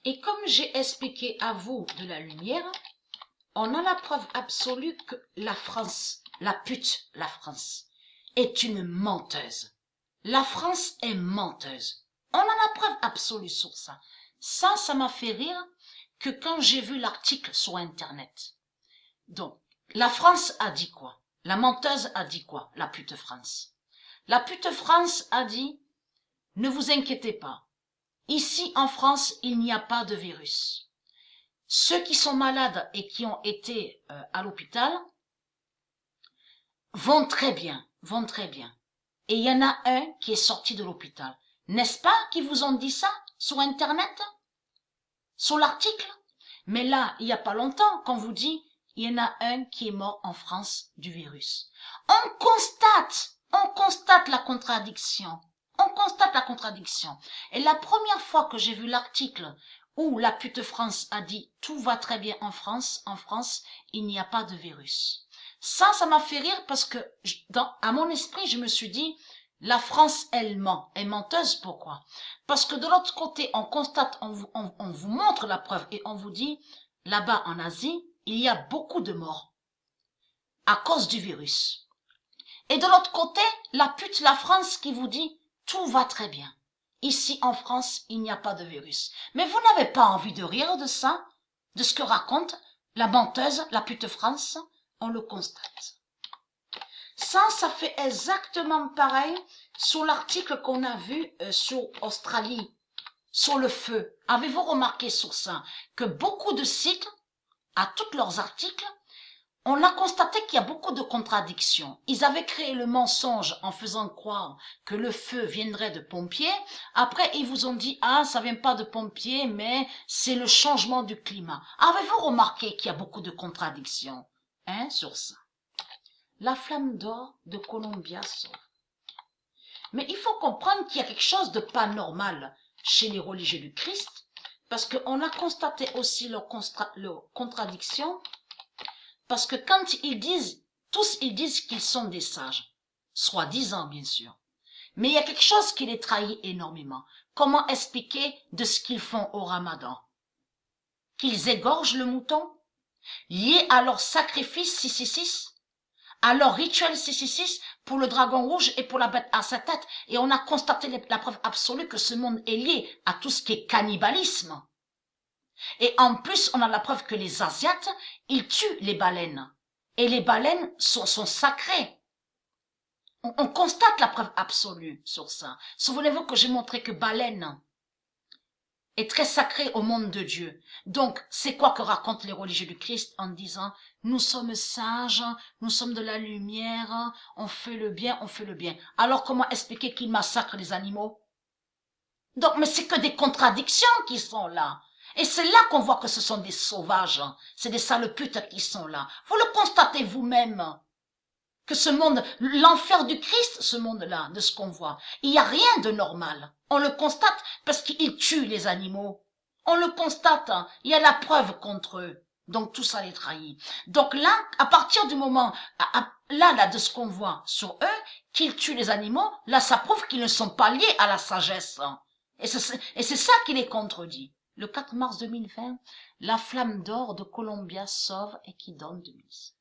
Et comme j'ai expliqué à vous de la lumière, on a la preuve absolue que la France, la pute, la France, est une menteuse. La France est menteuse. On a la preuve absolue sur ça. Ça m'a fait rire que quand j'ai vu l'article sur Internet. Donc, la France a dit quoi? La menteuse a dit quoi? La pute France. La pute France a dit, ne vous inquiétez pas. Ici, en France, il n'y a pas de virus. Ceux qui sont malades et qui ont été à l'hôpital vont très bien, vont très bien. Et il y en a un qui est sorti de l'hôpital. N'est-ce pas qu'ils vous ont dit ça sur Internet? Sur l'article? Mais là, il n'y a pas longtemps qu'on vous dit, il y en a un qui est mort en France du virus. On constate la contradiction. On constate la contradiction. Et la première fois que j'ai vu l'article où la pute France a dit tout va très bien en France, il n'y a pas de virus. Ça m'a fait rire parce que à mon esprit, je me suis dit, la France, elle ment. Elle est menteuse, pourquoi? Parce que de l'autre côté, on constate, on vous montre la preuve et on vous dit, là-bas en Asie, il y a beaucoup de morts à cause du virus. Et de l'autre côté, la pute, la France qui vous dit, tout va très bien. Ici en France, il n'y a pas de virus. Mais vous n'avez pas envie de rire de ça, de ce que raconte la menteuse, la pute France? On le constate. Ça fait exactement pareil sur l'article qu'on a vu sur Australie, sur le feu. Avez-vous remarqué sur ça que beaucoup de sites, à tous leurs articles, on a constaté qu'il y a beaucoup de contradictions. Ils avaient créé le mensonge en faisant croire que le feu viendrait de pompiers. Après, ils vous ont dit, ah, ça vient pas de pompiers, mais c'est le changement du climat. Avez-vous remarqué qu'il y a beaucoup de contradictions, sur ça? La flamme d'or de Columbia sauve. Mais il faut comprendre qu'il y a quelque chose de pas normal chez les religieux du Christ, parce qu'on a constaté aussi leurs contradictions. Parce que quand ils disent, tous ils disent qu'ils sont des sages, soi-disant bien sûr. Mais il y a quelque chose qui les trahit énormément. Comment expliquer de ce qu'ils font au Ramadan? Qu'ils égorgent le mouton, lié à leur sacrifice 666, à leur rituel 666 pour le dragon rouge et pour la bête à sa tête. Et on a constaté la preuve absolue que ce monde est lié à tout ce qui est cannibalisme. Et en plus, on a la preuve que les Asiates, ils tuent les baleines. Et les baleines sont sacrées. On constate la preuve absolue sur ça. Souvenez-vous que j'ai montré que baleine est très sacrée au monde de Dieu. Donc, c'est quoi que racontent les religieux du Christ en disant, nous sommes sages, nous sommes de la lumière, on fait le bien, on fait le bien. Alors, comment expliquer qu'ils massacrent les animaux? Donc, mais c'est que des contradictions qui sont là. Et c'est là qu'on voit que ce sont des sauvages, c'est des sales putes qui sont là. Vous le constatez vous-même, que ce monde, l'enfer du Christ, ce monde-là, de ce qu'on voit, il n'y a rien de normal. On le constate parce qu'ils tuent les animaux. On le constate, il y a la preuve contre eux. Donc tout ça les trahit. Donc là, à partir du moment, là, de ce qu'on voit sur eux, qu'ils tuent les animaux, là, ça prouve qu'ils ne sont pas liés à la sagesse. Et c'est ça qui les contredit. Le 4 mars 2020, la flamme d'or de Columbia sauve et qui donne de mise.